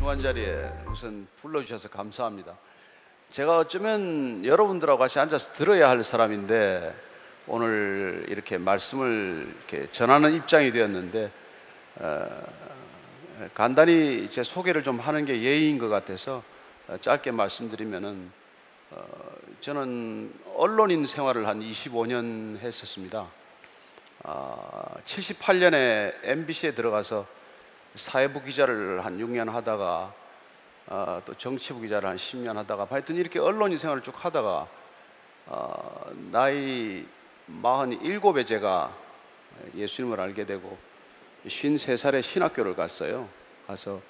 중요한 자리에 우선 불러주셔서 감사합니다. 제가 어쩌면 여러분들하고 같이 앉아서 들어야 할 사람인데 오늘 이렇게 말씀을 이렇게 전하는 입장이 되었는데 간단히 제 소개를 좀 하는 게 예의인 것 같아서 짧게 말씀드리면은 저는 언론인 생활을 한 25년 했었습니다. 78년에 MBC에 들어가서 사회부 기자를 한 6년 하다가 또 정치부 기자를 한 10년 하다가 하여튼 이렇게 언론인 생활을 쭉 하다가 나이 47에 제가 예수님을 알게 되고 53살에 신학교를 갔어요. 가서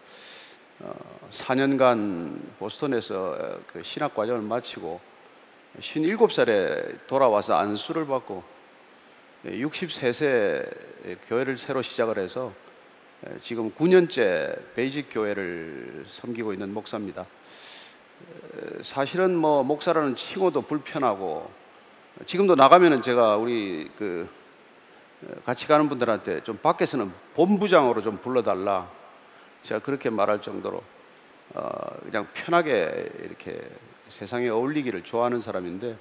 4년간 보스턴에서 그 신학 과정을 마치고 57살에 돌아와서 안수를 받고 63세 교회를 새로 시작을 해서 지금 9년째 베이직 교회를 섬기고 있는 목사입니다. 사실은 뭐 목사라는 칭호도 불편하고 지금도 나가면은 제가 우리 그 같이 가는 분들한테 좀 밖에서는 본부장으로 좀 불러달라 제가 그렇게 말할 정도로 그냥 편하게 이렇게 세상에 어울리기를 좋아하는 사람인데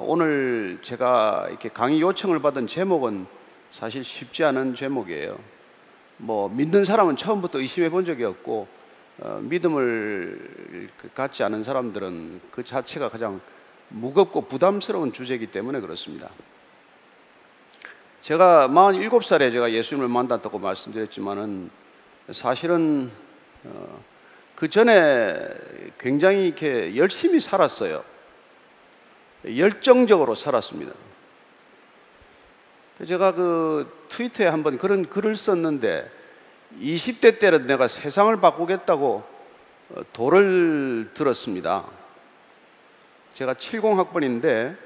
오늘 제가 이렇게 강의 요청을 받은 제목은 사실 쉽지 않은 제목이에요. 뭐 믿는 사람은 처음부터 의심해 본 적이 없고 믿음을 갖지 않은 사람들은 그 자체가 가장 무겁고 부담스러운 주제이기 때문에 그렇습니다. 제가 47살에 제가 예수님을 만났다고 말씀드렸지만은 사실은 그 전에 굉장히 이렇게 열심히 살았어요. 열정적으로 살았습니다. 제가 그 트위터에 한번 그런 글을 썼는데 20대 때는 내가 세상을 바꾸겠다고 도를 들었습니다. 제가 70학번인데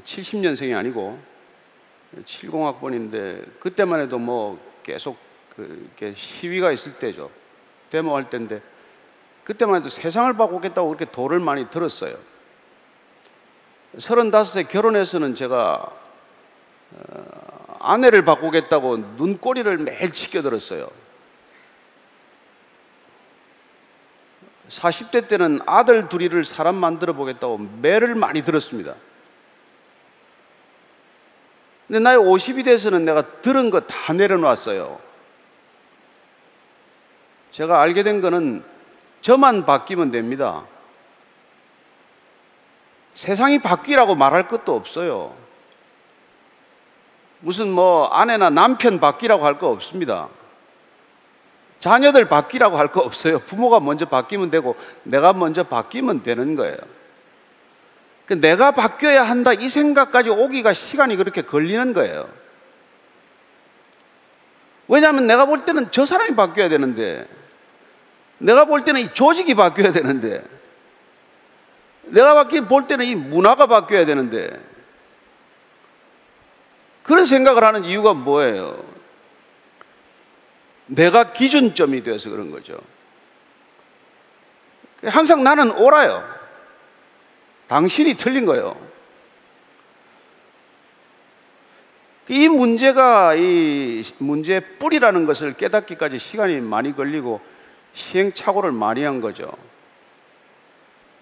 70년생이 아니고 70학번인데 그때만 해도 뭐 계속 이렇게 시위가 있을 때죠. 데모할 때인데 그때만 해도 세상을 바꾸겠다고 그렇게 도를 많이 들었어요. 35세 결혼해서는 제가 아내를 바꾸겠다고 눈꼬리를 매일 치켜들었어요. 40대 때는 아들 둘이를 사람 만들어 보겠다고 매를 많이 들었습니다. 근데 나이 50이 돼서는 내가 들은 거 다 내려놨어요. 제가 알게 된 거는 저만 바뀌면 됩니다. 세상이 바뀌라고 말할 것도 없어요. 무슨 뭐 아내나 남편 바뀌라고 할 거 없습니다. 자녀들 바뀌라고 할 거 없어요. 부모가 먼저 바뀌면 되고 내가 먼저 바뀌면 되는 거예요. 내가 바뀌어야 한다 이 생각까지 오기가 시간이 그렇게 걸리는 거예요. 왜냐하면 내가 볼 때는 저 사람이 바뀌어야 되는데, 내가 볼 때는 이 조직이 바뀌어야 되는데, 내가 볼 때는 이 문화가 바뀌어야 되는데, 그런 생각을 하는 이유가 뭐예요? 내가 기준점이 되어서 그런 거죠. 항상 나는 옳아요. 당신이 틀린 거예요. 이 문제가 이 문제의 뿌리라는 것을 깨닫기까지 시간이 많이 걸리고 시행착오를 많이 한 거죠.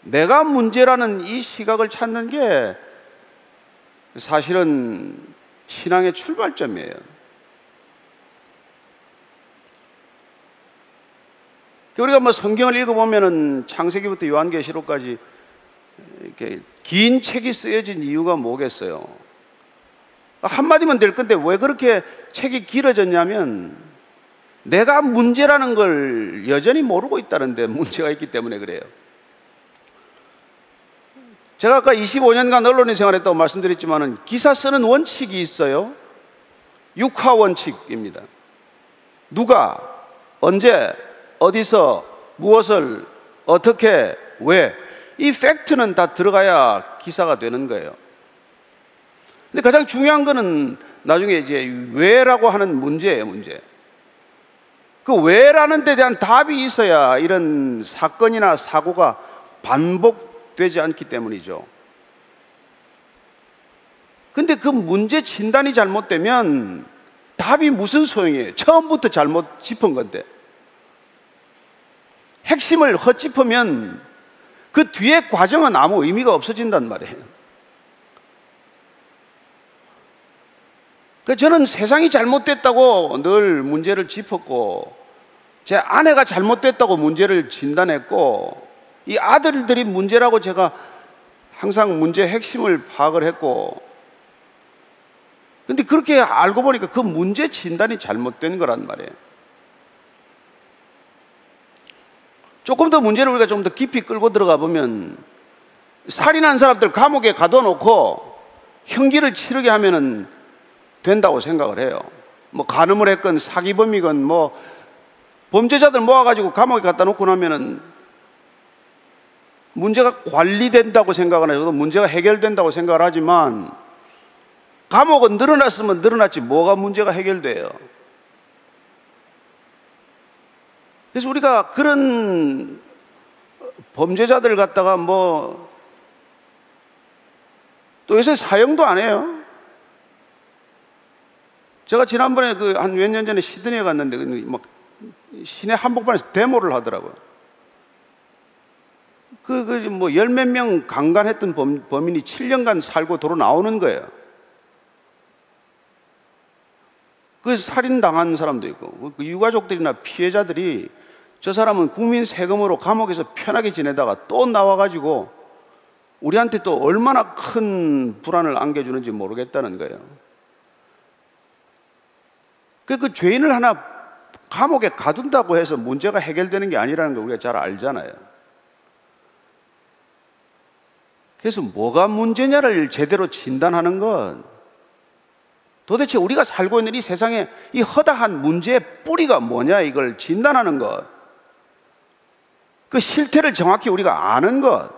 내가 문제라는 이 시각을 찾는 게 사실은 신앙의 출발점이에요. 우리가 뭐 성경을 읽어보면은 창세기부터 요한계시록까지 이렇게 긴 책이 쓰여진 이유가 뭐겠어요? 한마디면 될 건데 왜 그렇게 책이 길어졌냐면 내가 문제라는 걸 여전히 모르고 있다는데 문제가 있기 때문에 그래요. 제가 아까 25년간 언론인 생활했다고 말씀드렸지만은 기사 쓰는 원칙이 있어요. 육하 원칙입니다. 누가, 언제, 어디서, 무엇을, 어떻게, 왜, 이 팩트는 다 들어가야 기사가 되는 거예요. 근데 가장 중요한 거는 나중에 이제 왜라고 하는 문제예요, 문제. 그 왜라는 데 대한 답이 있어야 이런 사건이나 사고가 반복되지 않기 때문이죠. 근데 그 문제 진단이 잘못되면 답이 무슨 소용이에요? 처음부터 잘못 짚은 건데. 핵심을 헛짚으면 그 뒤에 과정은 아무 의미가 없어진단 말이에요. 저는 세상이 잘못됐다고 늘 문제를 짚었고, 제 아내가 잘못됐다고 문제를 진단했고, 이 아들들이 문제라고 제가 항상 문제의 핵심을 파악을 했고, 근데 그렇게 알고 보니까 그 문제 진단이 잘못된 거란 말이에요. 조금 더 문제를 우리가 좀 더 깊이 끌고 들어가 보면, 살인한 사람들 감옥에 가둬놓고 형기를 치르게 하면은 된다고 생각을 해요. 뭐 간음을 했건 사기범이건 뭐 범죄자들 모아가지고 감옥에 갖다 놓고 나면은 문제가 관리된다고 생각을 해요. 저도 문제가 해결된다고 생각을 하지만, 감옥은 늘어났으면 늘어났지 뭐가 문제가 해결돼요. 그래서 우리가 그런 범죄자들 갖다가 뭐 또 요새 사형도 안 해요. 제가 지난번에 한 몇 년 전에 시드니에 갔는데 막 시내 한복판에서 데모를 하더라고요. 뭐 열 몇 명 강간했던 범인이 7년간 살고 도로 나오는 거예요. 그래서 살인당한 사람도 있고, 그 유가족들이나 피해자들이 저 사람은 국민 세금으로 감옥에서 편하게 지내다가 또 나와가지고 우리한테 또 얼마나 큰 불안을 안겨주는지 모르겠다는 거예요. 그 죄인을 하나 감옥에 가둔다고 해서 문제가 해결되는 게 아니라는 걸 우리가 잘 알잖아요. 그래서 뭐가 문제냐를 제대로 진단하는 건, 도대체 우리가 살고 있는 이 세상에 이 허다한 문제의 뿌리가 뭐냐, 이걸 진단하는 것, 그 실태를 정확히 우리가 아는 것,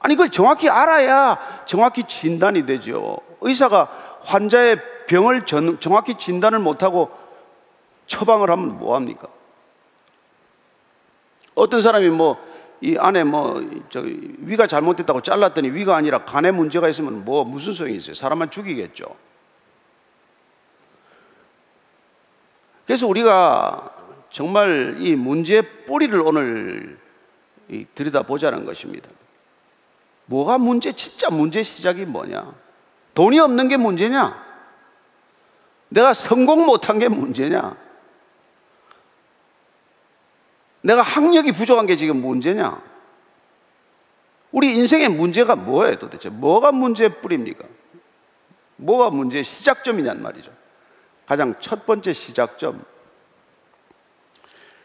아니 그걸 정확히 알아야 정확히 진단이 되죠. 의사가 환자의 병을 정확히 진단을 못하고 처방을 하면 뭐합니까? 어떤 사람이 이 안에 위가 잘못됐다고 잘랐더니 위가 아니라 간에 문제가 있으면 무슨 소용이 있어요? 사람만 죽이겠죠. 그래서 우리가 정말 이 문제의 뿌리를 오늘 들여다보자는 것입니다. 뭐가 진짜 문제 시작이 뭐냐? 돈이 없는 게 문제냐? 내가 성공 못한 게 문제냐? 내가 학력이 부족한 게 지금 문제냐? 우리 인생의 문제가 뭐예요 도대체? 뭐가 문제의 뿌리입니까? 뭐가 문제의 시작점이냔 말이죠. 가장 첫 번째 시작점.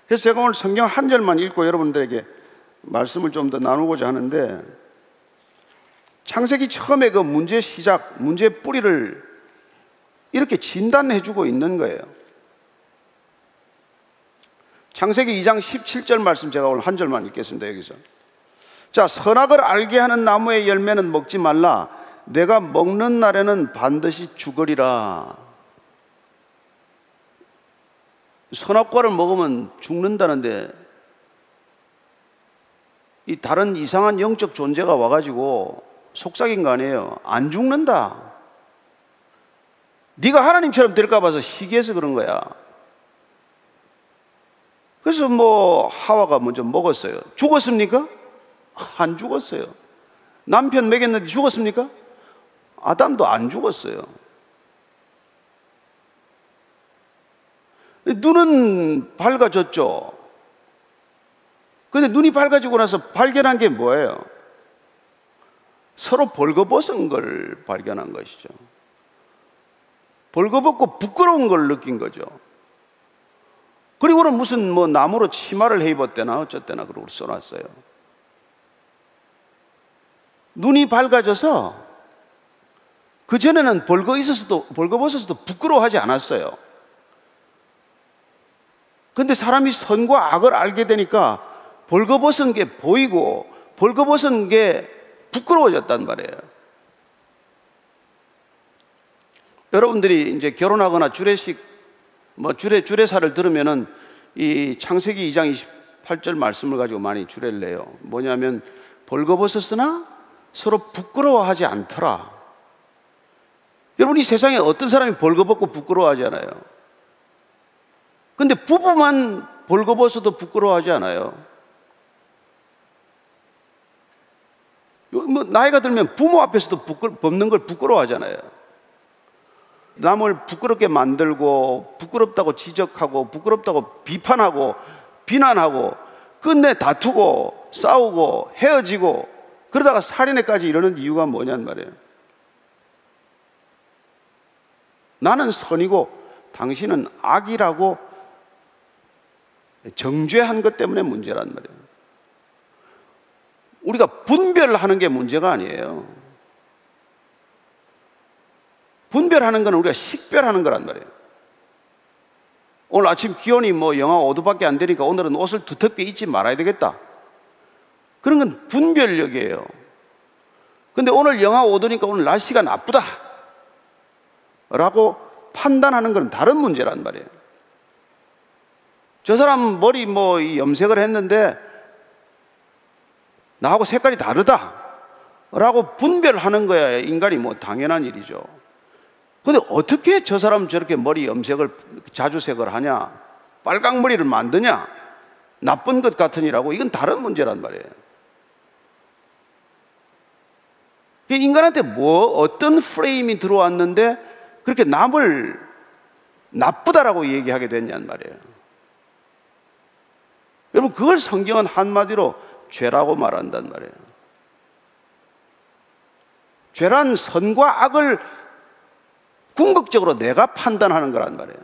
그래서 제가 오늘 성경 한 절만 읽고 여러분들에게 말씀을 좀 더 나누고자 하는데, 창세기 처음에 그 문제의 시작, 문제의 뿌리를 이렇게 진단해 주고 있는 거예요. 창세기 2장 17절 말씀 제가 오늘 한 절만 읽겠습니다. 여기서, 자, 선악을 알게 하는 나무의 열매는 먹지 말라. 내가 먹는 날에는 반드시 죽으리라. 선악과를 먹으면 죽는다는데, 이 다른 이상한 영적 존재가 와가지고 속삭인 거 아니에요. 안 죽는다. 네가 하나님처럼 될까 봐서 시기해서 그런 거야. 그래서 하와가 먼저 먹었어요. 죽었습니까? 안 죽었어요. 남편 먹였는데 죽었습니까? 아담도 안 죽었어요. 눈은 밝아졌죠. 근데 눈이 밝아지고 나서 발견한 게 뭐예요? 서로 벌거벗은 걸 발견한 것이죠. 벌거벗고 부끄러운 걸 느낀 거죠. 그리고는 무슨 나무로 치마를 해 입었대나 어쨌대나 그러고 써놨어요. 눈이 밝아져서 그전에는 벌거벗어서도 부끄러워하지 않았어요. 근데 사람이 선과 악을 알게 되니까 벌거벗은 게 보이고 벌거벗은 게 부끄러워졌단 말이에요. 여러분들이 이제 결혼하거나 주례사를 들으면은 이 창세기 2장 28절 말씀을 가지고 많이 주례를 내요. 뭐냐면, 벌거벗었으나 서로 부끄러워하지 않더라. 여러분, 이 세상에 어떤 사람이 벌거벗고 부끄러워하지 않아요? 근데 부부만 벌거벗어도 부끄러워하지 않아요? 뭐 나이가 들면 부모 앞에서도 벗는 걸 부끄러워하잖아요. 남을 부끄럽게 만들고 부끄럽다고 지적하고 부끄럽다고 비판하고 비난하고 끝내 다투고 싸우고 헤어지고 그러다가 살인에까지 이러는 이유가 뭐냔 말이에요. 나는 선이고 당신은 악이라고 정죄한 것 때문에 문제란 말이에요. 우리가 분별하는 게 문제가 아니에요. 분별하는 건 우리가 식별하는 거란 말이에요. 오늘 아침 기온이 뭐 영하 5도밖에 안 되니까 오늘은 옷을 두텁게 입지 말아야 되겠다. 그런 건 분별력이에요. 근데 오늘 영하 5도니까 오늘 날씨가 나쁘다 라고 판단하는 건 다른 문제란 말이에요. 저 사람 머리 뭐 염색을 했는데 나하고 색깔이 다르다 라고 분별하는 거야 인간이 뭐 당연한 일이죠. 근데 어떻게 저 사람 저렇게 머리 염색을 자주색을 하냐, 빨강머리를 만드냐, 나쁜 것 같으니라고, 이건 다른 문제란 말이에요. 인간한테 뭐 어떤 프레임이 들어왔는데 그렇게 남을 나쁘다라고 얘기하게 됐냔 말이에요. 여러분, 그걸 성경은 한마디로 죄라고 말한단 말이에요. 죄란 선과 악을 궁극적으로 내가 판단하는 거란 말이에요.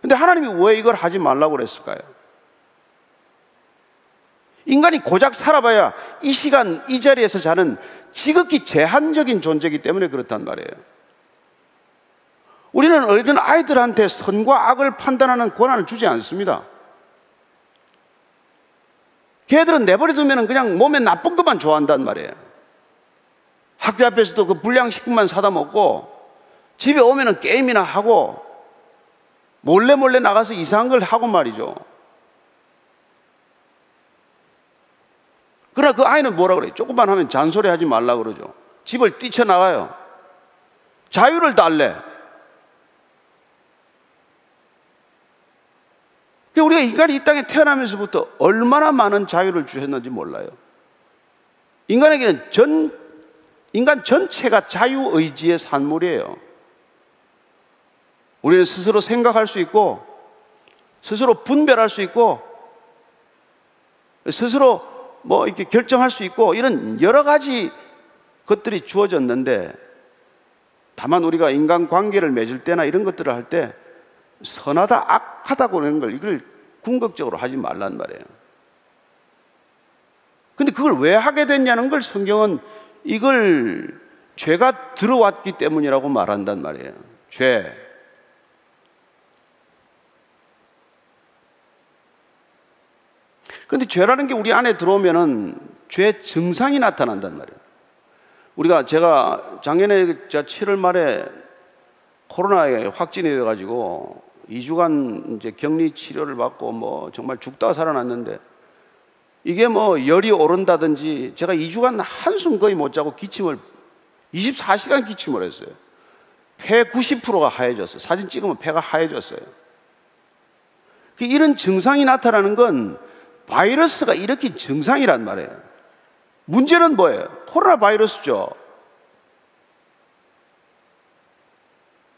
근데 하나님이 왜 이걸 하지 말라고 그랬을까요? 인간이 고작 살아봐야 이 시간 이 자리에서 사는 지극히 제한적인 존재이기 때문에 그렇단 말이에요. 우리는 어린 아이들한테 선과 악을 판단하는 권한을 주지 않습니다. 걔들은 내버려두면 그냥 몸에 나쁜 것만 좋아한단 말이에요. 학교 앞에서도 그 불량식품만 사다 먹고 집에 오면은 게임이나 하고 몰래 나가서 이상한 걸 하고 말이죠. 그러나 그 아이는 뭐라 그래요? 조금만 하면 잔소리 하지 말라 그러죠. 집을 뛰쳐나가요. 자유를 달래. 우리가 인간이 이 땅에 태어나면서부터 얼마나 많은 자유를 주셨는지 몰라요. 인간에게는 인간 전체가 자유의지의 산물이에요. 우리는 스스로 생각할 수 있고 스스로 분별할 수 있고 스스로 뭐 이렇게 결정할 수 있고 이런 여러 가지 것들이 주어졌는데, 다만 우리가 인간관계를 맺을 때나 이런 것들을 할 때 선하다 악하다고 하는 걸 이걸 궁극적으로 하지 말란 말이에요. 근데 그걸 왜 하게 됐냐는 걸 성경은 이걸 죄가 들어왔기 때문이라고 말한단 말이에요. 죄. 근데 죄라는 게 우리 안에 들어오면은 죄 증상이 나타난단 말이에요. 제가 작년에 7월 말에 코로나에 확진이 돼가지고 2주간 이제 격리 치료를 받고 뭐 정말 죽다가 살아났는데, 이게 뭐 열이 오른다든지 제가 2주간 한숨 거의 못 자고 24시간 기침을 했어요. 폐 90%가 하얘졌어요. 사진 찍으면 폐가 하얘졌어요. 이런 증상이 나타나는 건 바이러스가 일으킨 증상이란 말이에요. 문제는 뭐예요? 코로나 바이러스죠.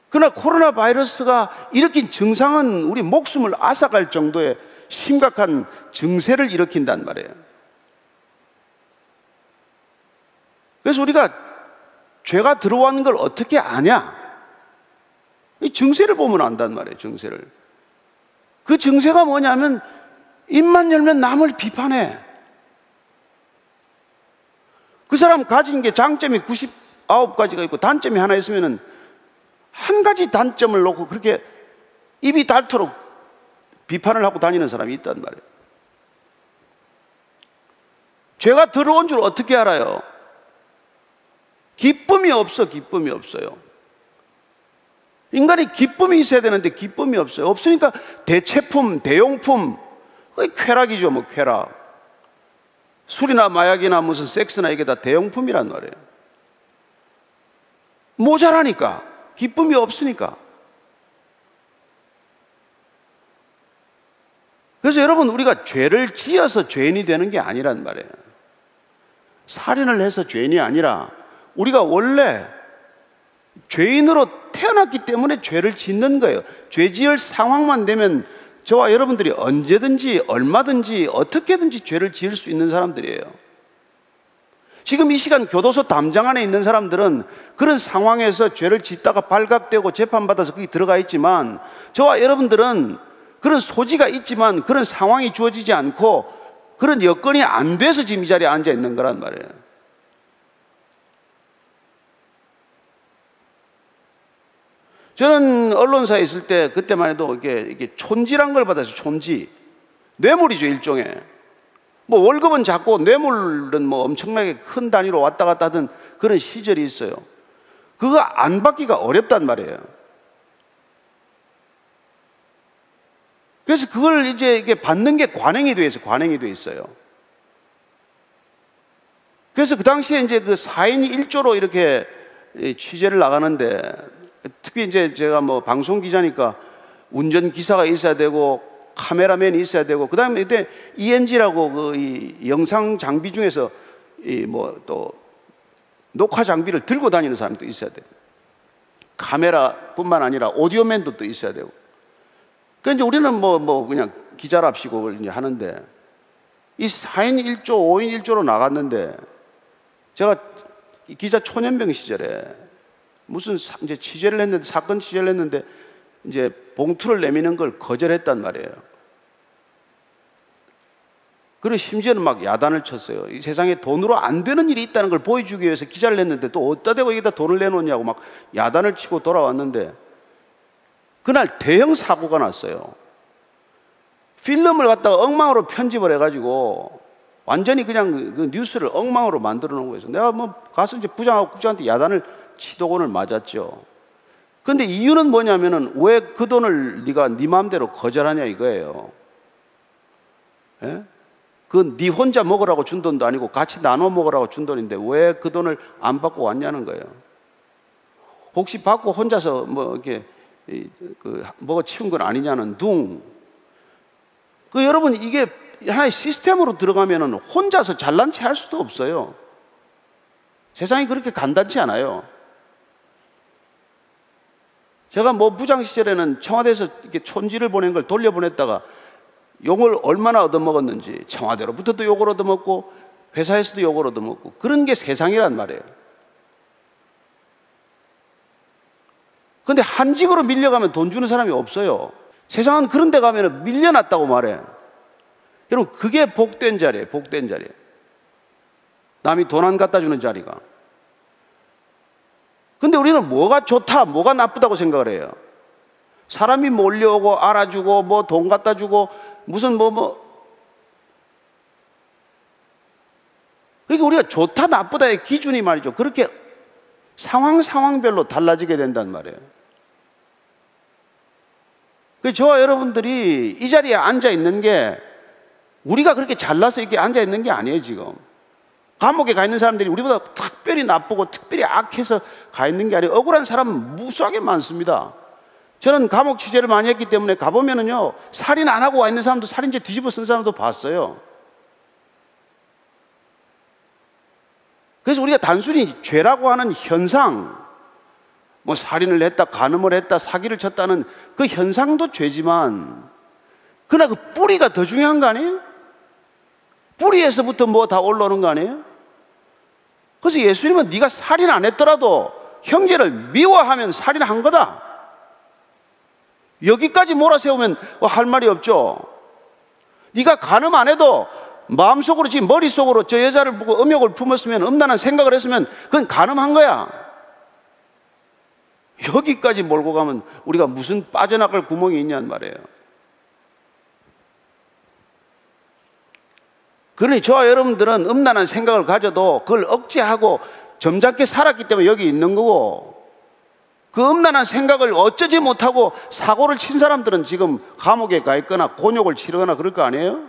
그러나 코로나 바이러스가 일으킨 증상은 우리 목숨을 앗아갈 정도의 심각한 증세를 일으킨단 말이에요. 그래서 우리가 죄가 들어온 걸 어떻게 아냐? 이 증세를 보면 안단 말이에요. 증세를. 그 증세가 뭐냐면 입만 열면 남을 비판해. 그 사람 가진 게 장점이 99가지가 있고 단점이 하나 있으면은 한 가지 단점을 놓고 그렇게 입이 닳도록 비판을 하고 다니는 사람이 있단 말이에요. 죄가 들어온 줄 어떻게 알아요? 기쁨이 없어. 기쁨이 없어요. 인간이 기쁨이 있어야 되는데 기쁨이 없어요. 없으니까 대체품, 대용품, 거의 쾌락이죠. 뭐 쾌락. 술이나 마약이나 무슨 섹스나 이게 다 대용품이란 말이에요. 모자라니까, 기쁨이 없으니까. 그래서 여러분, 우리가 죄를 지어서 죄인이 되는 게 아니란 말이에요. 살인을 해서 죄인이 아니라 우리가 원래 죄인으로 태어났기 때문에 죄를 짓는 거예요. 죄 지을 상황만 되면 저와 여러분들이 언제든지 얼마든지 어떻게든지 죄를 지을 수 있는 사람들이에요. 지금 이 시간 교도소 담장 안에 있는 사람들은 그런 상황에서 죄를 짓다가 발각되고 재판받아서 거기 들어가 있지만, 저와 여러분들은 그런 소지가 있지만 그런 상황이 주어지지 않고 그런 여건이 안 돼서 지금 이 자리에 앉아 있는 거란 말이에요. 저는 언론사에 있을 때 그때만 해도 이게 촌지란 걸 받았어요. 촌지. 뇌물이죠, 일종의. 뭐 월급은 작고 뇌물은 뭐 엄청나게 큰 단위로 왔다 갔다 하던 그런 시절이 있어요. 그거 안 받기가 어렵단 말이에요. 그래서 그걸 이제 이게 받는 게 관행이 돼 있어요. 관행이 돼 있어요. 그래서 그 당시에 이제 그 4인 1조로 이렇게 취재를 나가는데, 특히 이제 제가 뭐 방송 기자니까 운전 기사가 있어야 되고 카메라맨이 있어야 되고, 그 다음에 이때 ENG라고 그 이 영상 장비 중에서 이 뭐 또 녹화 장비를 들고 다니는 사람도 있어야 돼요. 카메라뿐만 아니라 오디오맨도 또 있어야 되고. 그러니까 이제 우리는 뭐 그냥 기자랍시고 이제 하는데, 이 4인 1조, 5인 1조로 나갔는데, 제가 기자 초년병 시절에 무슨 이제 취재를 했는데, 사건 취재를 했는데 이제 봉투를 내미는 걸 거절했단 말이에요. 그리고 심지어는 막 야단을 쳤어요. 이 세상에 돈으로 안 되는 일이 있다는 걸 보여주기 위해서 기자를 했는데 또 어디다 대고 여기다 돈을 내놓냐고 막 야단을 치고 돌아왔는데, 그날 대형 사고가 났어요. 필름을 갖다가 엉망으로 편집을 해가지고 완전히 그냥 그 뉴스를 엉망으로 만들어 놓은 거예요. 내가 뭐 가서 이제 부장하고 국장한테 야단을 치도곤을 맞았죠. 근데 이유는 뭐냐면은, 왜 그 돈을 네가 네 마음대로 거절하냐 이거예요. 예? 그 네 혼자 먹으라고 준 돈도 아니고 같이 나눠 먹으라고 준 돈인데 왜 그 돈을 안 받고 왔냐는 거예요. 혹시 받고 혼자서 뭐 이렇게 그 뭐가 치운 건 아니냐는 둥. 그 여러분, 이게 하나의 시스템으로 들어가면은 혼자서 잘난 체 할 수도 없어요. 세상이 그렇게 간단치 않아요. 제가 뭐 부장 시절에는 청와대에서 이렇게 촌지를 보낸 걸 돌려보냈다가 욕을 얼마나 얻어먹었는지, 청와대로부터도 욕을 얻어먹고 회사에서도 욕을 얻어먹고, 그런 게 세상이란 말이에요. 근데 한직으로 밀려가면 돈 주는 사람이 없어요. 세상은 그런 데 가면 밀려났다고 말해. 여러분, 그게 복된 자리예요. 복된 자리. 남이 돈 안 갖다 주는 자리가. 근데 우리는 뭐가 좋다, 뭐가 나쁘다고 생각을 해요. 사람이 몰려오고 알아주고 뭐 돈 갖다 주고 무슨 그러니까 우리가 좋다 나쁘다의 기준이 말이죠, 그렇게 상황별로 달라지게 된단 말이에요. 저와 여러분들이 이 자리에 앉아 있는 게 우리가 그렇게 잘나서 이렇게 앉아 있는 게 아니에요. 지금 감옥에 가 있는 사람들이 우리보다 특별히 나쁘고 특별히 악해서 가 있는 게 아니에요. 억울한 사람은 무수하게 많습니다. 저는 감옥 취재를 많이 했기 때문에 가보면은요, 살인 안 하고 와 있는 사람도 살인죄 뒤집어 쓴 사람도 봤어요. 그래서 우리가 단순히 죄라고 하는 현상, 뭐 살인을 했다, 간음을 했다, 사기를 쳤다는 그 현상도 죄지만, 그러나 그 뿌리가 더 중요한 거 아니에요? 뿌리에서부터 뭐 다 올라오는 거 아니에요? 그래서 예수님은 네가 살인 안 했더라도 형제를 미워하면 살인한 거다, 여기까지 몰아세우면 할 말이 없죠. 네가 간음 안 해도 마음속으로, 지금 머릿속으로 저 여자를 보고 음욕을 품었으면, 음란한 생각을 했으면 그건 간음한 거야. 여기까지 몰고 가면 우리가 무슨 빠져나갈 구멍이 있냔 말이에요. 그러니 저와 여러분들은 음란한 생각을 가져도 그걸 억제하고 점잖게 살았기 때문에 여기 있는 거고, 그 음란한 생각을 어쩌지 못하고 사고를 친 사람들은 지금 감옥에 가 있거나 곤욕을 치르거나 그럴 거 아니에요?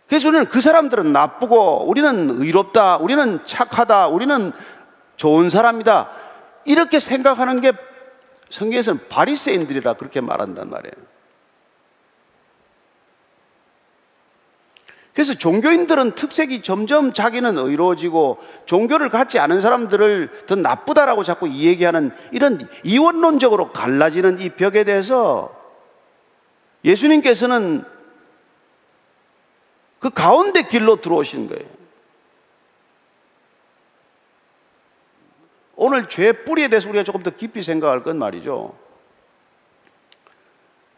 그래서 우리는 그 사람들은 나쁘고 우리는 의롭다, 우리는 착하다, 우리는 좋은 사람이다, 이렇게 생각하는 게 성경에서는 바리새인들이라 그렇게 말한단 말이에요. 그래서 종교인들은 특색이 점점 자기는 의로워지고 종교를 갖지 않은 사람들을 더 나쁘다라고 자꾸 얘기하는 이런 이원론적으로 갈라지는 이 벽에 대해서 예수님께서는 그 가운데 길로 들어오신 거예요. 오늘 죄의 뿌리에 대해서 우리가 조금 더 깊이 생각할 건 말이죠.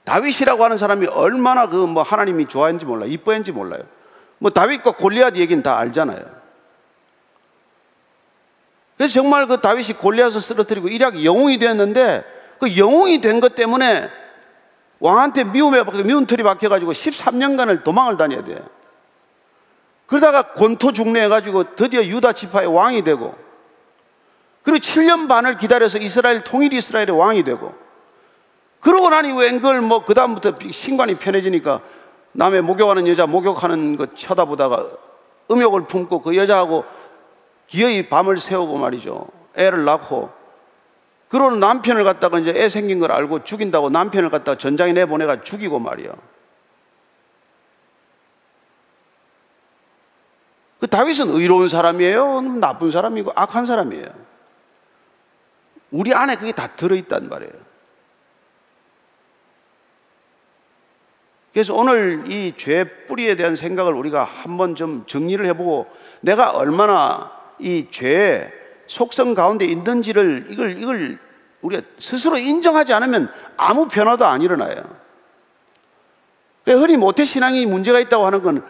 다윗이라고 하는 사람이 얼마나 하나님이 좋아했는지 몰라요. 이뻐했는지 몰라요. 다윗과 골리앗 얘기는 다 알잖아요. 그래서 정말 그 다윗이 골리앗을 쓰러뜨리고 일약 영웅이 되었는데 그 영웅이 된 것 때문에 왕한테 미운 털이 박혀가지고 13년간을 도망을 다녀야 돼. 그러다가 권토 중래해가지고 드디어 유다 지파의 왕이 되고, 그리고 7년 반을 기다려서 통일 이스라엘의 왕이 되고, 그러고 나니 웬걸 그 다음부터 신관이 편해지니까 남의 목욕하는 여자 목욕하는 거 쳐다보다가 음욕을 품고 그 여자하고 기어이 밤을 새우고 말이죠. 애를 낳고, 그러고 남편을 갖다가 이제 애 생긴 걸 알고 죽인다고 남편을 갖다가 전장에 내보내가 죽이고 말이야. 그 다윗은 의로운 사람이에요? 나쁜 사람이고 악한 사람이에요? 우리 안에 그게 다 들어있단 말이에요. 그래서 오늘 이 죄의 뿌리에 대한 생각을 우리가 한번 좀 정리를 해보고, 내가 얼마나 이 죄의 속성 가운데 있는지를 이걸 우리가 스스로 인정하지 않으면 아무 변화도 안 일어나요. 흔히 모태신앙이 문제가 있다고 하는 건,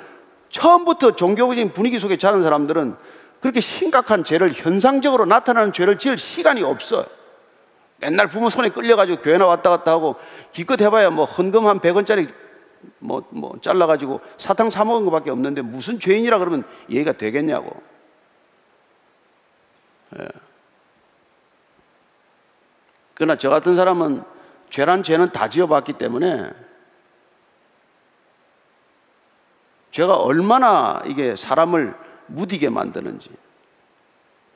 처음부터 종교적인 분위기 속에 자란 사람들은 그렇게 심각한 죄를, 현상적으로 나타나는 죄를 지을 시간이 없어요. 맨날 부모 손에 끌려가지고 교회나 왔다 갔다 하고, 기껏 해봐야 헌금 한 100원짜리 잘라가지고 사탕 사 먹은 것밖에 없는데 무슨 죄인이라 그러면 이해가 되겠냐고. 예. 그러나 저 같은 사람은 죄란 죄는 다 지어봤기 때문에 죄가 얼마나 이게 사람을 무디게 만드는지,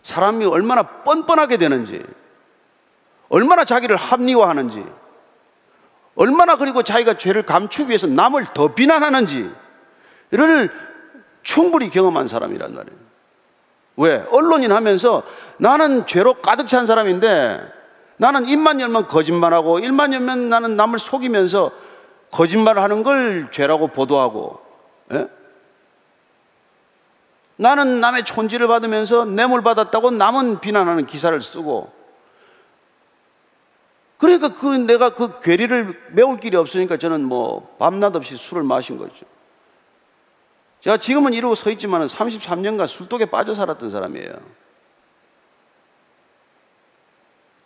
사람이 얼마나 뻔뻔하게 되는지, 얼마나 자기를 합리화하는지, 얼마나 그리고 자기가 죄를 감추기 위해서 남을 더 비난하는지 이를 충분히 경험한 사람이란 말이에요. 왜? 언론인 하면서 나는 죄로 가득 찬 사람인데, 나는 입만 열면 거짓말하고, 입만 열면 나는 남을 속이면서 거짓말하는 걸 죄라고 보도하고, 예? 나는 남의 촌지를 받으면서 뇌물 받았다고 남은 비난하는 기사를 쓰고, 그러니까 내가 그 괴리를 메울 길이 없으니까 저는 밤낮 없이 술을 마신 거죠. 제가 지금은 이러고 서 있지만 33년간 술독에 빠져 살았던 사람이에요.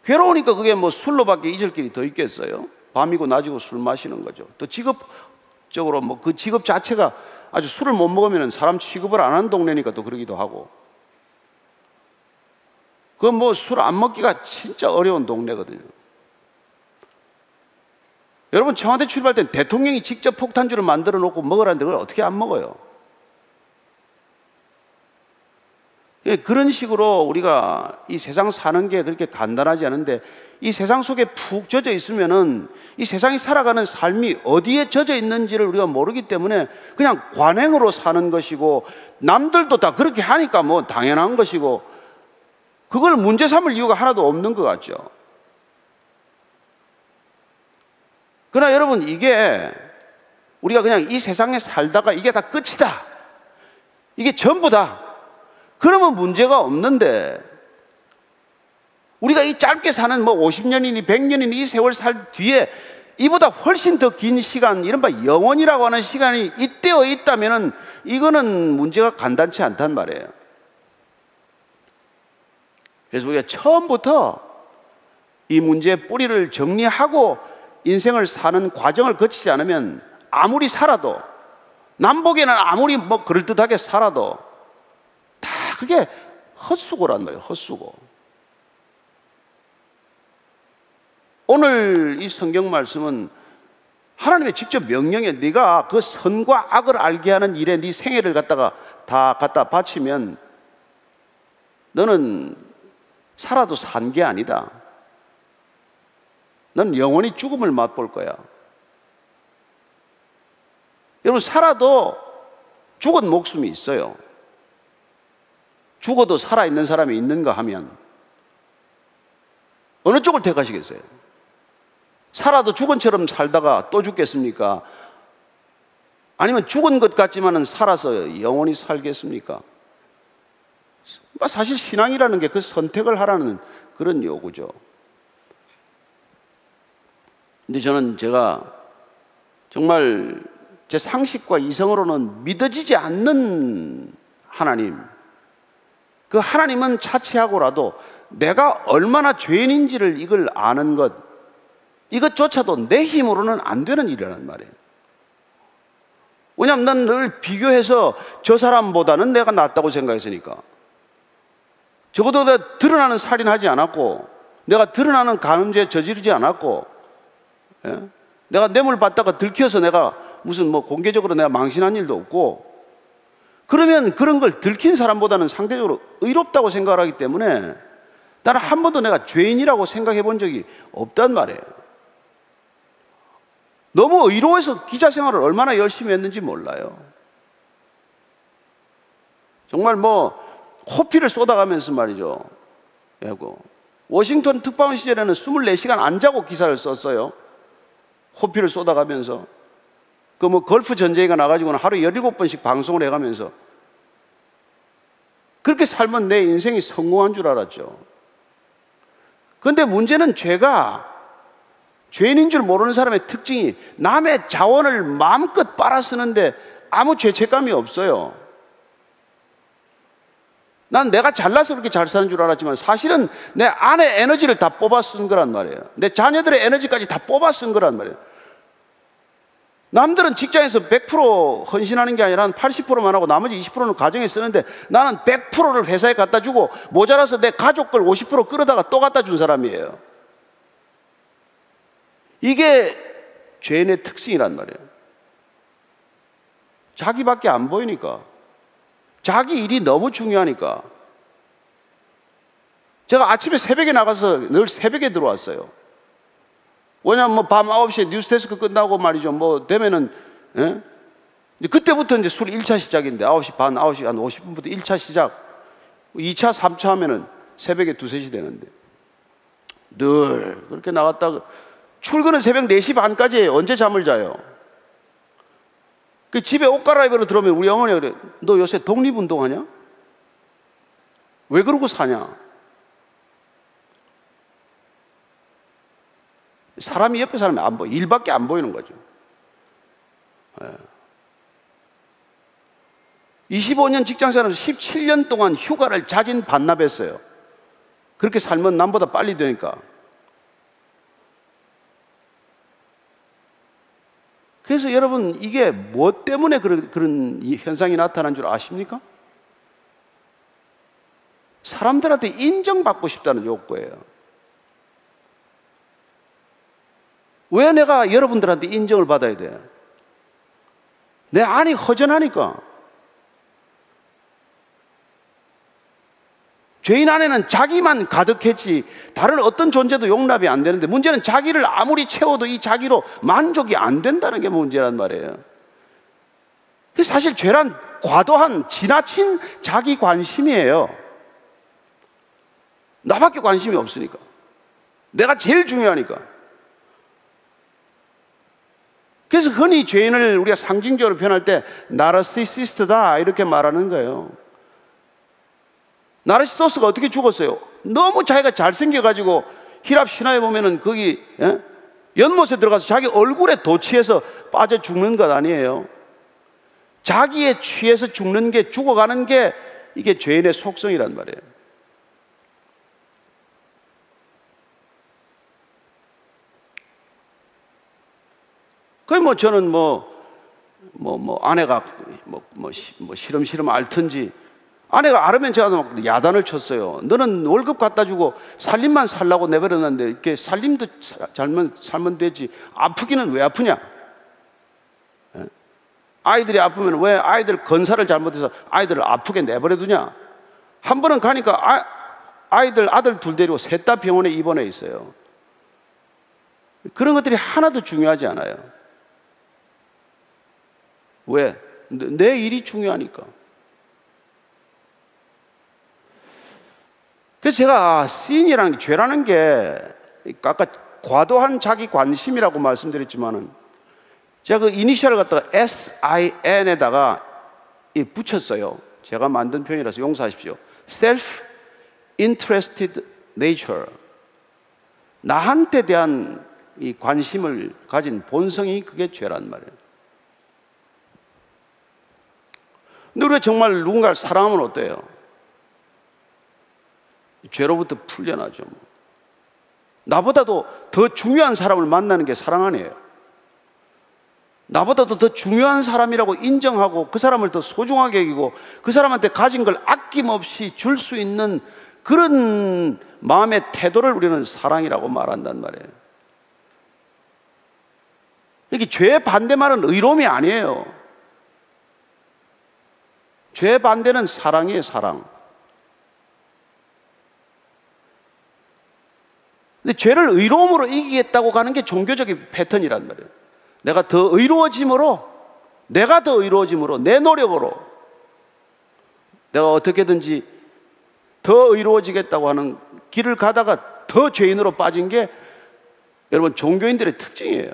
괴로우니까 그게 술로밖에 잊을 길이 더 있겠어요? 밤이고 낮이고 술 마시는 거죠. 또 직업적으로 그 직업 자체가 아주 술을 못 먹으면 사람 취급을 안 하는 동네니까 또 그러기도 하고, 술 안 먹기가 진짜 어려운 동네거든요. 여러분, 청와대 출입할 땐 대통령이 직접 폭탄주를 만들어 놓고 먹으라는데 그걸 어떻게 안 먹어요? 그런 식으로 우리가 이 세상 사는 게 그렇게 간단하지 않은데, 이 세상 속에 푹 젖어 있으면은 이 세상이 살아가는 삶이 어디에 젖어 있는지를 우리가 모르기 때문에 그냥 관행으로 사는 것이고, 남들도 다 그렇게 하니까 당연한 것이고, 그걸 문제 삼을 이유가 하나도 없는 것 같죠. 그러나 여러분, 이게 우리가 그냥 이 세상에 살다가 이게 다 끝이다, 이게 전부다, 그러면 문제가 없는데, 우리가 이 짧게 사는 50년이니 100년이니 이 세월 살 뒤에 이보다 훨씬 더 긴 시간, 이른바 영원이라고 하는 시간이 잇대어 있다면 이거는 문제가 간단치 않단 말이에요. 그래서 우리가 처음부터 이 문제의 뿌리를 정리하고 인생을 사는 과정을 거치지 않으면, 아무리 살아도, 남 보기에는 아무리 그럴듯하게 살아도 다 그게 헛수고란 말이에요. 헛수고. 오늘 이 성경 말씀은 하나님의 직접 명령에, 네가 그 선과 악을 알게 하는 일에 네 생애를 다 갖다 바치면 너는 살아도 산 게 아니다. 넌 영원히 죽음을 맛볼 거야. 여러분, 살아도 죽은 목숨이 있어요. 죽어도 살아있는 사람이 있는가 하면 어느 쪽을 택하시겠어요? 살아도 죽은처럼 살다가 또 죽겠습니까? 아니면 죽은 것 같지만은 살아서 영원히 살겠습니까? 사실 신앙이라는 게 그 선택을 하라는 그런 요구죠. 근데 저는 제가 정말 제 상식과 이성으로는 믿어지지 않는 하나님, 그 하나님은 차치하고라도 내가 얼마나 죄인인지를 이걸 아는 것, 이것조차도 내 힘으로는 안 되는 일이란 말이에요. 왜냐하면 난 늘 비교해서 저 사람보다는 내가 낫다고 생각했으니까. 적어도 내가 드러나는 살인하지 않았고, 내가 드러나는 간음죄 저지르지 않았고, 예? 내가 뇌물 받다가 들켜서 내가 무슨 뭐 공개적으로 내가 망신한 일도 없고, 그러면 그런 걸 들킨 사람보다는 상대적으로 의롭다고 생각을 하기 때문에 나는 한 번도 내가 죄인이라고 생각해 본 적이 없단 말이에요. 너무 의로워서 기자 생활을 얼마나 열심히 했는지 몰라요. 정말 뭐 호피를 쏟아가면서 말이죠. 워싱턴 특파원 시절에는 24시간 안 자고 기사를 썼어요. 호피를 쏟아가면서. 그 뭐 걸프 전쟁이가 나가지고는 하루 17번씩 방송을 해가면서 그렇게 살면 내 인생이 성공한 줄 알았죠. 그런데 문제는 죄인인 줄 모르는 사람의 특징이 남의 자원을 마음껏 빨아쓰는데 아무 죄책감이 없어요. 난 내가 잘나서 그렇게 잘 사는 줄 알았지만 사실은 내 안의 에너지를 다 뽑아 쓴 거란 말이에요. 내 자녀들의 에너지까지 다 뽑아 쓴 거란 말이에요. 남들은 직장에서 100% 헌신하는 게 아니라 한 80%만 하고 나머지 20%는 가정에 쓰는데 나는 100%를 회사에 갖다 주고 모자라서 내 가족 걸 50% 끌어다가 또 갖다 준 사람이에요. 이게 죄인의 특징이란 말이에요. 자기밖에 안 보이니까, 자기 일이 너무 중요하니까. 제가 아침에 새벽에 나가서 늘 새벽에 들어왔어요. 왜냐면 뭐 밤 9시에 뉴스데스크 끝나고 말이죠. 뭐 되면은, 예? 그때부터 이제 술 1차 시작인데 9시 반, 9시 한 50분부터 1차 시작. 2차, 3차 하면은 새벽에 2, 3시 되는데. 늘 그렇게 나갔다가 출근은 새벽 4시 반까지 해요. 언제 잠을 자요? 그 집에 옷 갈아입으러 들어오면 우리 어머니가 그래. 너 요새 독립운동하냐? 왜 그러고 사냐? 사람이 옆에 사람이 안 보여. 일밖에 안 보이는 거죠. 25년 직장생활을 17년 동안 휴가를 자진 반납했어요. 그렇게 살면 남보다 빨리 되니까. 그래서 여러분, 이게 뭐 때문에 그런 현상이 나타난 줄 아십니까? 사람들한테 인정받고 싶다는 욕구예요. 왜 내가 여러분들한테 인정을 받아야 돼? 내 안이 허전하니까. 죄인 안에는 자기만 가득했지 다른 어떤 존재도 용납이 안 되는데, 문제는 자기를 아무리 채워도 이 자기로 만족이 안 된다는 게 문제란 말이에요. 사실 죄란 과도한 지나친 자기 관심이에요. 나밖에 관심이 없으니까, 내가 제일 중요하니까. 그래서 흔히 죄인을 우리가 상징적으로 표현할 때 나르시시스트다 이렇게 말하는 거예요. 나르시소스가 어떻게 죽었어요? 너무 자기가 잘생겨가지고 히랍 신화에 보면은 거기 연못에 들어가서 자기 얼굴에 도취해서 빠져 죽는 것 아니에요. 자기에 취해서 죽는 게, 죽어가는 게 이게 죄인의 속성이란 말이에요. 그게 뭐 저는 아내가 시름시름 앓든지, 아내가 앓으면 제가 막 야단을 쳤어요. 너는 월급 갖다 주고 살림만 살라고 내버렸는데 이렇게 살림도 살면 되지 아프기는 왜 아프냐? 아이들이 아프면 왜 아이들 건사를 잘못해서 아이들을 아프게 내버려두냐? 한 번은 가니까 아들 둘 데리고 셋 다 병원에 입원해 있어요. 그런 것들이 하나도 중요하지 않아요. 왜? 내 일이 중요하니까. 그래서 제가 신이라는 게, 죄라는 게 아까 과도한 자기 관심이라고 말씀드렸지만은 제가 그 이니셜을 갖다가 SIN에다가 붙였어요. 제가 만든 표현이라서 용서하십시오. Self-interested nature. 나한테 대한 이 관심을 가진 본성이 그게 죄란 말이에요. 근데 우리가 정말 누군가를 사랑하면 어때요? 죄로부터 풀려나죠. 나보다도 더 중요한 사람을 만나는 게 사랑 아니에요. 나보다도 더 중요한 사람이라고 인정하고 그 사람을 더 소중하게 여기고 그 사람한테 가진 걸 아낌없이 줄 수 있는 그런 마음의 태도를 우리는 사랑이라고 말한단 말이에요. 이게 죄 반대말은 의로움이 아니에요. 죄 반대는 사랑이에요, 사랑. 근데 죄를 의로움으로 이기겠다고 가는 게 종교적인 패턴이란 말이에요. 내가 더 의로워짐으로 내 노력으로 내가 어떻게든지 더 의로워지겠다고 하는 길을 가다가 더 죄인으로 빠진 게 여러분 종교인들의 특징이에요.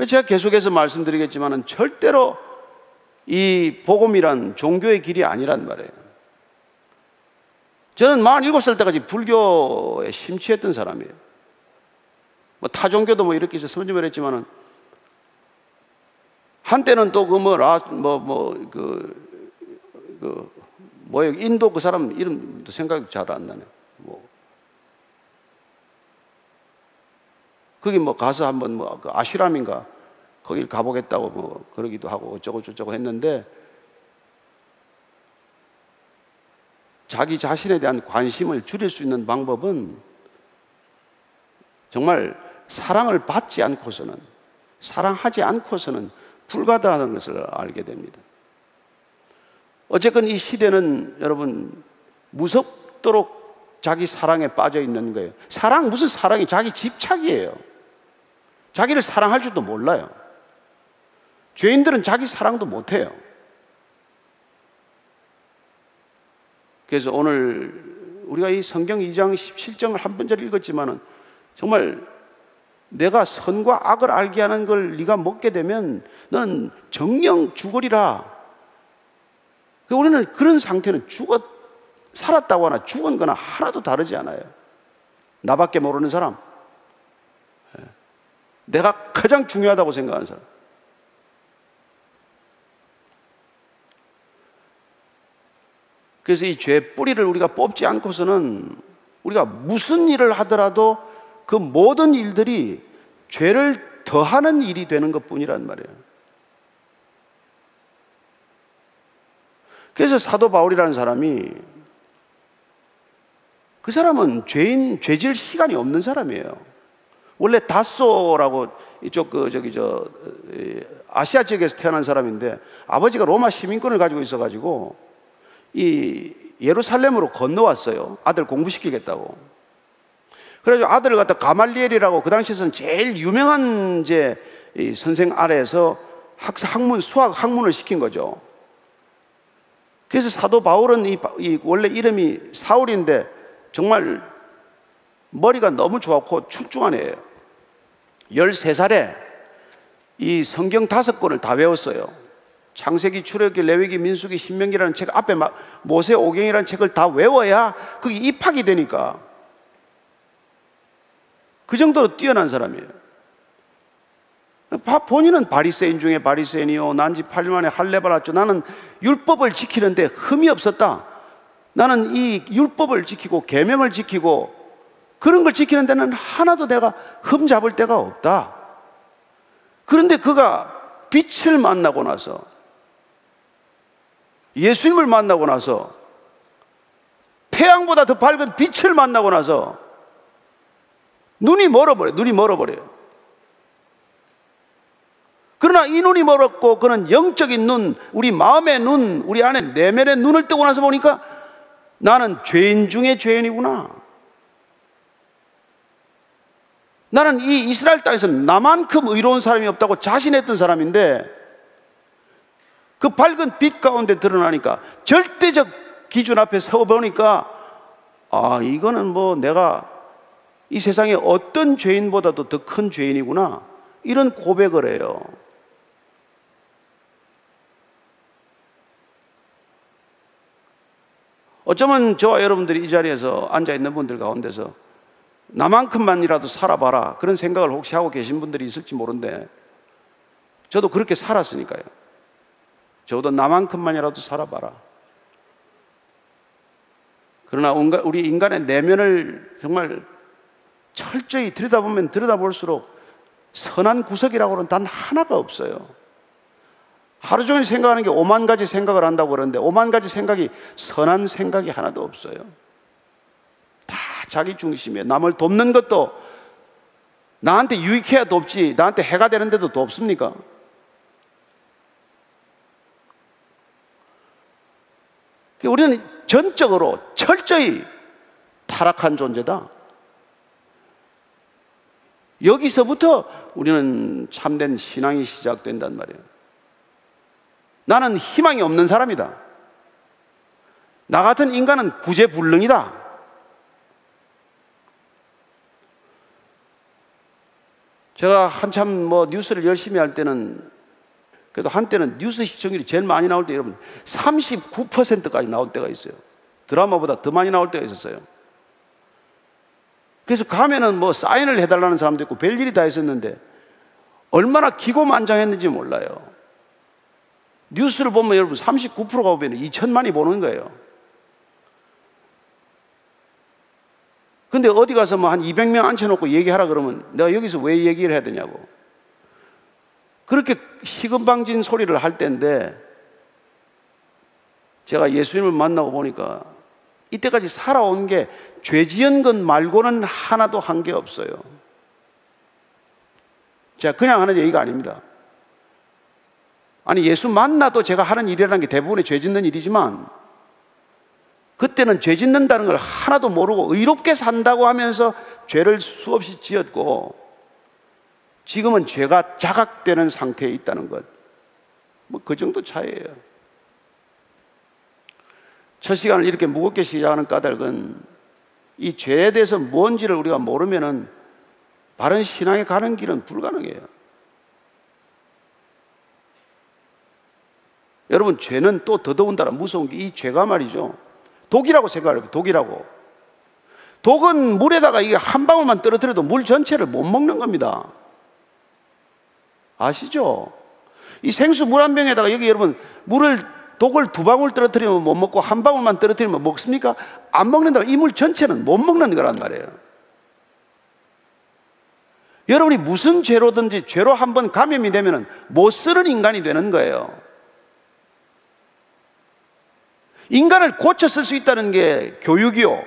제가 계속해서 말씀드리겠지만 절대로 이 복음이란 종교의 길이 아니란 말이에요. 저는 47살 때까지 불교에 심취했던 사람이에요. 뭐 타종교도 뭐 이렇게 해서 설명을 했지만은 한때는 또 인도 그 사람 이름도 생각이 잘 안 나네요. 거기 뭐 가서 한번 그 아슈람인가 거길 가보겠다고 뭐 그러기도 하고 어쩌고 저쩌고 했는데 자기 자신에 대한 관심을 줄일 수 있는 방법은 정말 사랑을 받지 않고서는, 사랑하지 않고서는 불가능하다는 것을 알게 됩니다. 어쨌건 이 시대는 여러분 무섭도록 자기 사랑에 빠져 있는 거예요. 사랑, 무슨 사랑이, 자기 집착이에요. 자기를 사랑할 줄도 몰라요. 죄인들은 자기 사랑도 못해요. 그래서 오늘 우리가 이 성경 2장 17장을 한 번짜리 읽었지만은 정말 내가 선과 악을 알게 하는 걸 네가 먹게 되면 너는 정령 죽으리라. 우리는 그런 상태는 살았다고 하나 죽은 거나 하나도 다르지 않아요. 나밖에 모르는 사람, 내가 가장 중요하다고 생각하는 사람. 그래서 이 죄 뿌리를 우리가 뽑지 않고서는 우리가 무슨 일을 하더라도 그 모든 일들이 죄를 더하는 일이 되는 것뿐이란 말이에요. 그래서 사도 바울이라는 사람이, 그 사람은 죄질 시간이 없는 사람이에요. 원래 다소라고 이쪽 아시아 지역에서 태어난 사람인데 아버지가 로마 시민권을 가지고 있어가지고 이 예루살렘으로 건너왔어요. 아들 공부시키겠다고. 그래서 아들을 갖다 가말리엘이라고 그 당시에서는 제일 유명한 이 선생 아래에서 수학 학문을 시킨 거죠. 그래서 사도 바울은 원래 이름이 사울인데 정말 머리가 너무 좋았고 출중한 애예요. 13살에 이 성경 5권을 다 외웠어요. 창세기, 출애굽기, 레위기, 민수기, 신명기라는 책 앞에 모세 오경이라는 책을 다 외워야 그게 입학이 되니까. 그 정도로 뛰어난 사람이에요. 본인은 바리새인 중에 바리새인이요, 난지 8일 만에 할례 받았죠. 나는 율법을 지키는데 흠이 없었다. 나는 이 율법을 지키고 계명을 지키고 그런 걸 지키는 데는 하나도 내가 흠 잡을 데가 없다. 그런데 그가 빛을 만나고 나서, 예수님을 만나고 나서, 태양보다 더 밝은 빛을 만나고 나서 눈이 멀어버려요. 그러나 이 눈이 멀었고 그는 영적인 눈, 우리 마음의 눈, 우리 안에 내면의 눈을 뜨고 나서 보니까 나는 죄인 중에 죄인이구나. 나는 이 이스라엘 땅에서 나만큼 의로운 사람이 없다고 자신했던 사람인데 그 밝은 빛 가운데 드러나니까 절대적 기준 앞에 서보니까 이거는 뭐 내가 이 세상에 어떤 죄인보다도 더 큰 죄인이구나, 이런 고백을 해요. 어쩌면 저와 여러분들이 이 자리에서 앉아있는 분들 가운데서 나만큼만이라도 살아봐라, 그런 생각을 혹시 하고 계신 분들이 있을지 모르는데 저도 그렇게 살았으니까요. 저도 나만큼만이라도 살아봐라. 그러나 우리 인간의 내면을 정말 철저히 들여다보면 들여다볼수록 선한 구석이라고는 단 하나가 없어요. 하루 종일 생각하는 게 5만 가지 생각을 한다고 그러는데 5만 가지 생각이 선한 생각이 하나도 없어요. 다 자기 중심이에요. 남을 돕는 것도 나한테 유익해야 돕지 나한테 해가 되는데도 돕습니까? 우리는 전적으로 철저히 타락한 존재다. 여기서부터 우리는 참된 신앙이 시작된단 말이에요. 나는 희망이 없는 사람이다. 나 같은 인간은 구제불능이다. 제가 한참 뉴스를 열심히 할 때는, 그래도 한때는 뉴스 시청률이 제일 많이 나올 때 여러분 39%까지 나올 때가 있어요. 드라마보다 더 많이 나올 때가 있었어요. 그래서 가면은 사인을 해달라는 사람도 있고 별일이 다 있었는데 얼마나 기고만장했는지 몰라요. 뉴스를 보면 여러분 39%가 보면 2천만이 보는 거예요. 근데 어디 가서 한 200명 앉혀놓고 얘기하라 그러면 내가 여기서 왜 얘기를 해야 되냐고. 그렇게 시금방진 소리를 할 때인데 제가 예수님을 만나고 보니까 이때까지 살아온 게 죄 지은 것 말고는 하나도 한 게 없어요. 제가 그냥 하는 얘기가 아닙니다. 아니, 예수 만나도 제가 하는 일이라는 게 대부분의 죄 짓는 일이지만 그때는 죄 짓는다는 걸 하나도 모르고 의롭게 산다고 하면서 죄를 수없이 지었고 지금은 죄가 자각되는 상태에 있다는 것, 그 정도 차이예요. 첫 시간을 이렇게 무겁게 시작하는 까닭은 이 죄에 대해서 뭔지를 우리가 모르면은 바른 신앙에 가는 길은 불가능해요. 여러분, 죄는 또 더더군다나 무서운 게 이 죄가 말이죠, 독이라고 생각해요. 독이라고. 독은 물에다가 이게 한 방울만 떨어뜨려도 물 전체를 못 먹는 겁니다. 아시죠? 이 생수 물 한 병에다가 여기 여러분 독을 2방울 떨어뜨리면 못 먹고 한 방울만 떨어뜨리면 먹습니까? 안 먹는다. 이 물 전체는 못 먹는 거란 말이에요. 여러분이 무슨 죄로든지 죄로 한번 감염이 되면 못 쓰는 인간이 되는 거예요. 인간을 고쳐 쓸 수 있다는 게 교육이요,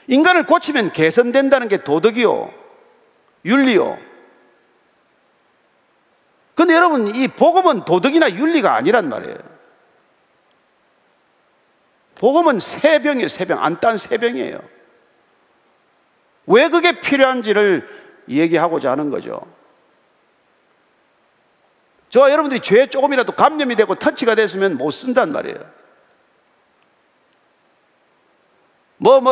인간을 고치면 개선된다는 게 도덕이요, 윤리요. 근데 여러분, 이 복음은 도덕이나 윤리가 아니란 말이에요. 복음은 새병이에요. 새병. 안 딴 새병이에요. 왜 그게 필요한지를 얘기하고자 하는 거죠. 저와 여러분들이 죄에 조금이라도 감염이 되고 터치가 됐으면 못 쓴단 말이에요.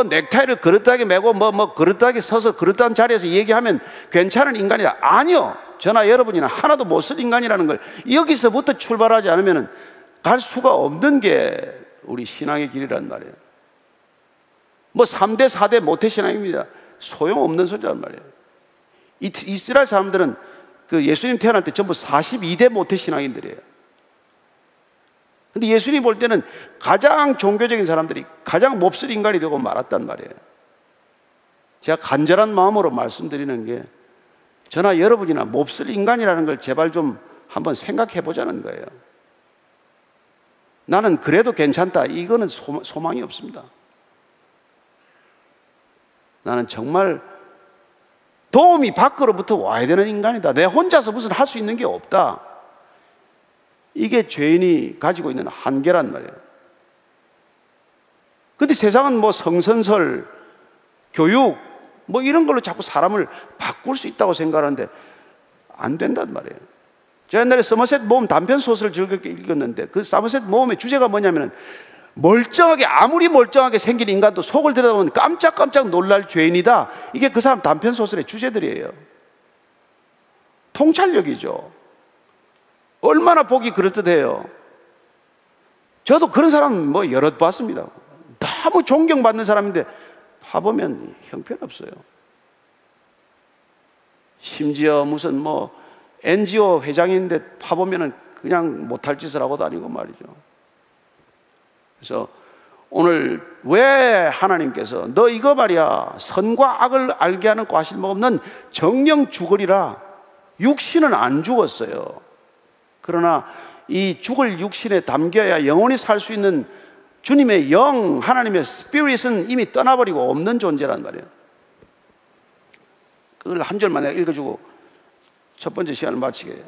넥타이를 그릇하게 매고 그릇하게 서서 그릇한 자리에서 얘기하면 괜찮은 인간이다. 아니요. 저나 여러분이나 하나도 못 쓸 인간이라는 걸 여기서부터 출발하지 않으면 갈 수가 없는 게 우리 신앙의 길이란 말이에요. 3대 4대 모태신앙입니다. 소용없는 소리란 말이에요. 이스라엘 사람들은 예수님 태어날 때 전부 42대 모태신앙인들이에요. 근데 예수님 볼 때는 가장 종교적인 사람들이 가장 몹쓸 인간이 되고 말았단 말이에요. 제가 간절한 마음으로 말씀드리는 게 저나 여러분이나 몹쓸 인간이라는 걸 제발 좀 한번 생각해 보자는 거예요. 나는 그래도 괜찮다, 이거는 소망이 없습니다. 나는 정말 도움이 밖으로부터 와야 되는 인간이다. 내 혼자서 무슨 할 수 있는 게 없다. 이게 죄인이 가지고 있는 한계란 말이에요. 근데 세상은 성선설, 교육, 뭐 이런 걸로 자꾸 사람을 바꿀 수 있다고 생각하는데 안 된단 말이에요. 제가 옛날에 서머셋 모험 단편 소설을 즐겁게 읽었는데 그 서머셋 모험의 주제가 뭐냐면은 멀쩡하게, 아무리 멀쩡하게 생긴 인간도 속을 들여다보면 깜짝깜짝 놀랄 죄인이다. 이게 그 사람 단편 소설의 주제들이에요. 통찰력이죠. 얼마나 보기 그럴듯해요. 저도 그런 사람 뭐 여럿 봤습니다. 너무 존경받는 사람인데 봐보면 형편없어요. 심지어 무슨 뭐 NGO 회장인데 파보면은 그냥 못할 짓을 하고 다니고 말이죠. 그래서 오늘 왜 하나님께서 너 이거 말이야 선과 악을 알게 하는 과실 먹으면 정령 죽으리라. 육신은 안 죽었어요. 그러나 이 죽을 육신에 담겨야 영원히 살 수 있는 주님의 영, 하나님의 스피릿은 이미 떠나버리고 없는 존재란 말이에요. 그걸 한 절만 내가 읽어주고 첫 번째 시간을 마치게 해요.